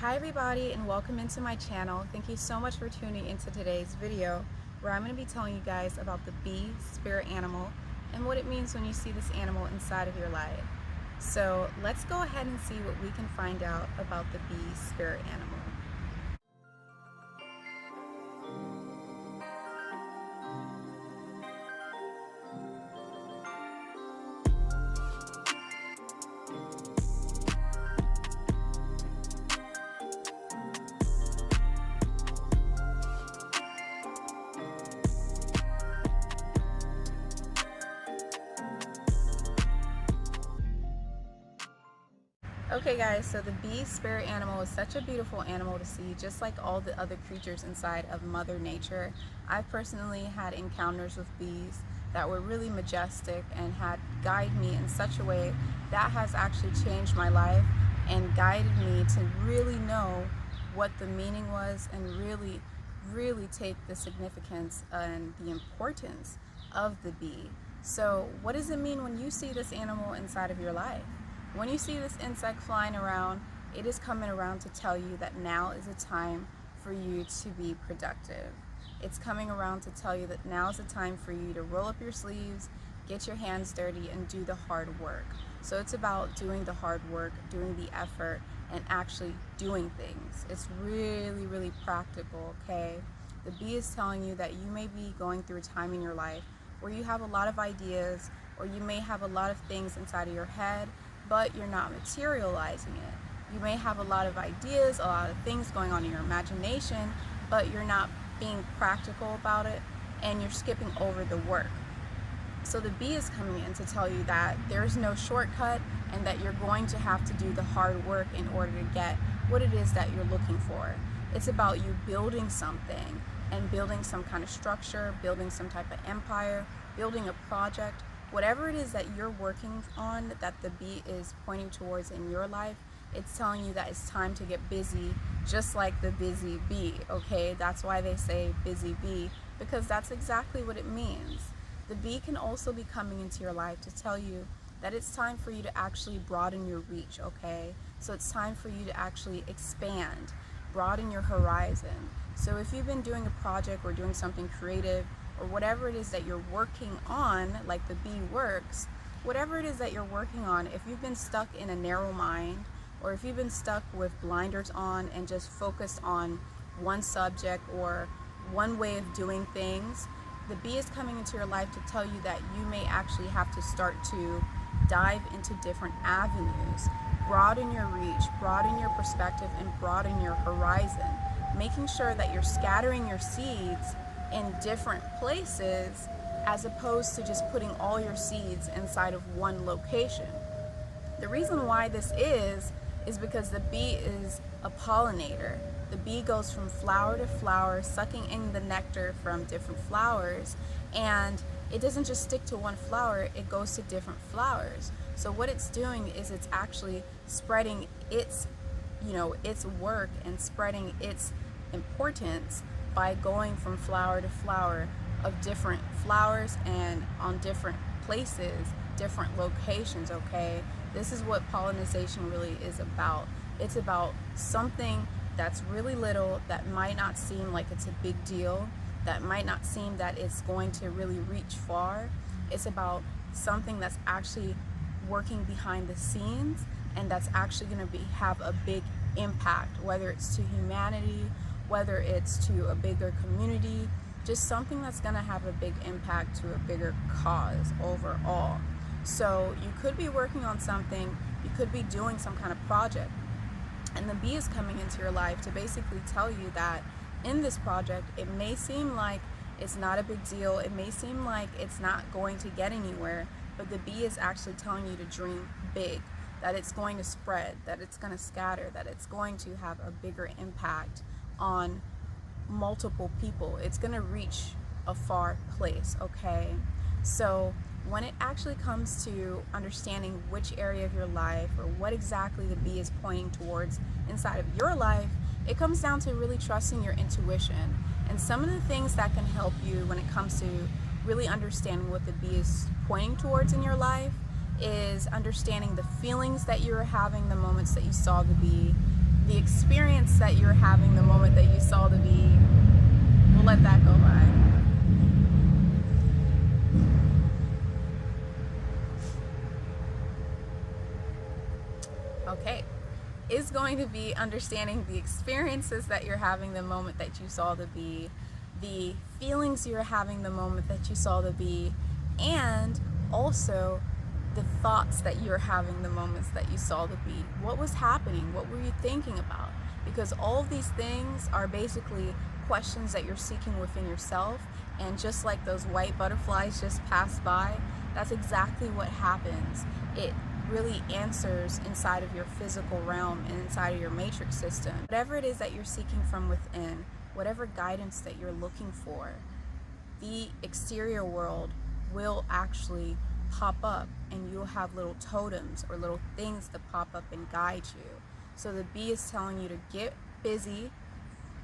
Hi everybody, and welcome into my channel. Thank you so much for tuning into today's video where I'm going to be telling you guys about the bee spirit animal and what it means when you see this animal inside of your life. So let's go ahead and see what we can find out about the bee spirit animal. Okay guys, so the bee spirit animal is such a beautiful animal to see, just like all the other creatures inside of Mother Nature. I've personally had encounters with bees that were really majestic and had guided me in such a way that has actually changed my life and guided me to really know what the meaning was and really take the significance and the importance of the bee. So what does it mean when you see this animal inside of your life? When you see this insect flying around, it is coming around to tell you that now is a time for you to be productive. It's coming around to tell you that now is a time for you to roll up your sleeves, get your hands dirty, and do the hard work. So it's about doing the hard work, doing the effort, and actually doing things. It's really practical, okay? The bee is telling you that you may be going through a time in your life where you have a lot of ideas, or you may have a lot of things inside of your head, but you're not materializing it. You may have a lot of ideas, a lot of things going on in your imagination, but you're not being practical about it, and you're skipping over the work. So the bee is coming in to tell you that there's no shortcut and that you're going to have to do the hard work in order to get what it is that you're looking for. It's about you building something and building some kind of structure, building some type of empire, building a project. Whatever it is that you're working on, that the bee is pointing towards in your life, it's telling you that it's time to get busy, just like the busy bee, okay? That's why they say busy bee, because that's exactly what it means. The bee can also be coming into your life to tell you that it's time for you to actually broaden your reach, okay? So it's time for you to actually expand, broaden your horizon. So if you've been doing a project or doing something creative, or whatever it is that you're working on, like the bee works, whatever it is that you're working on, if you've been stuck in a narrow mind, or if you've been stuck with blinders on and just focused on one subject or one way of doing things, the bee is coming into your life to tell you that you may actually have to start to dive into different avenues, broaden your reach, broaden your perspective, and broaden your horizon, making sure that you're scattering your seeds in different places as opposed to just putting all your seeds inside of one location. The reason why this is because the bee is a pollinator. The bee goes from flower to flower, sucking in the nectar from different flowers, and it doesn't just stick to one flower, it goes to different flowers. So what it's doing is it's actually spreading its work and spreading its importance by going from flower to flower of different flowers and on different places, different locations, okay? This is what pollination really is about. It's about something that's really little, that might not seem like it's a big deal, that might not seem that it's going to really reach far. It's about something that's actually working behind the scenes and that's actually going to have a big impact, whether it's to humanity, whether it's to a bigger community, just something that's going to have a big impact to a bigger cause overall. So you could be working on something, you could be doing some kind of project, and the bee is coming into your life to basically tell you that in this project, it may seem like it's not a big deal, it may seem like it's not going to get anywhere, but the bee is actually telling you to dream big, that it's going to spread, that it's going to scatter, that it's going to have a bigger impact on multiple people. It's going to reach a far place, okay? So when it actually comes to understanding which area of your life or what exactly the bee is pointing towards inside of your life, it comes down to really trusting your intuition. And some of the things that can help you when it comes to really understanding what the bee is pointing towards in your life is understanding the feelings that you were having the moments that you saw the bee, the experience that you're having the moment that you saw the bee, we'll let that go by. Okay, is going to be understanding the experiences that you're having the moment that you saw the bee, the feelings you're having the moment that you saw the bee, and also the thoughts that you're having the moments that you saw the bee. What was happening? What were you thinking about? Because all of these things are basically questions that you're seeking within yourself, and just like those white butterflies just passed by, that's exactly what happens. It really answers inside of your physical realm and inside of your matrix system. Whatever it is that you're seeking from within, whatever guidance that you're looking for, the exterior world will actually pop up, and you'll have little totems or little things to pop up and guide you. So the bee is telling you to get busy,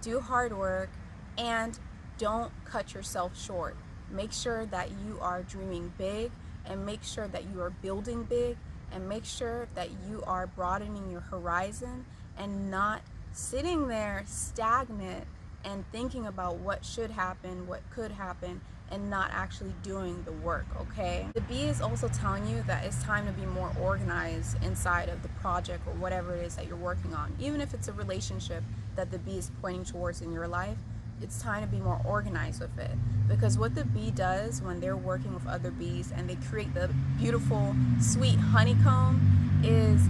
do hard work, and don't cut yourself short. Make sure that you are dreaming big, and make sure that you are building big, and make sure that you are broadening your horizon and not sitting there stagnant and thinking about what should happen, what could happen, and not actually doing the work, okay? The bee is also telling you that it's time to be more organized inside of the project or whatever it is that you're working on. Even if it's a relationship that the bee is pointing towards in your life, it's time to be more organized with it. Because what the bee does when they're working with other bees and they create the beautiful, sweet honeycomb is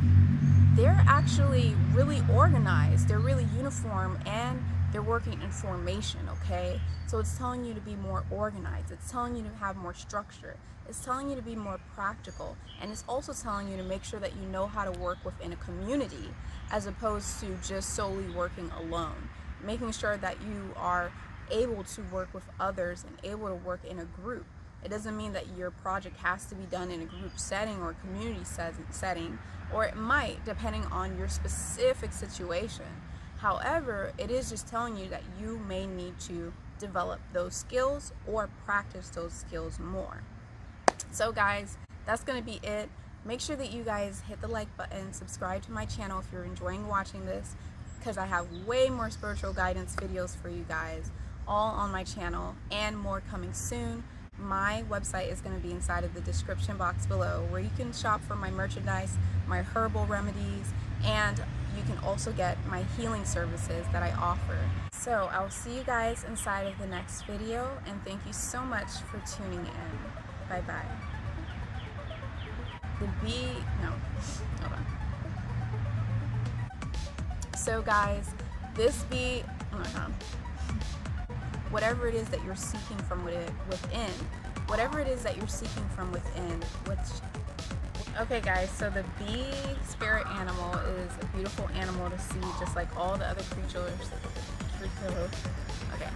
they're actually really organized, they're really uniform, and they're working in formation, okay? So it's telling you to be more organized, it's telling you to have more structure, it's telling you to be more practical, and it's also telling you to make sure that you know how to work within a community as opposed to just solely working alone. Making sure that you are able to work with others and able to work in a group. It doesn't mean that your project has to be done in a group setting or a community setting, or it might, depending on your specific situation. However, it is just telling you that you may need to develop those skills or practice those skills more. So guys, that's going to be it. Make sure that you guys hit the like button, subscribe to my channel if you're enjoying watching this, because I have way more spiritual guidance videos for you guys all on my channel, and more coming soon. My website is going to be inside of the description box below, where you can shop for my merchandise, my herbal remedies, and you can also get my healing services that I offer. So I'll see you guys inside of the next video, and thank you so much for tuning in. Bye bye. The bee, no, hold on. So guys, this bee, oh my god, whatever it is that you're seeking from within, whatever it is that you're seeking from within, okay guys, so the bee spirit animal is a beautiful animal to see, just like all the other creatures. Okay.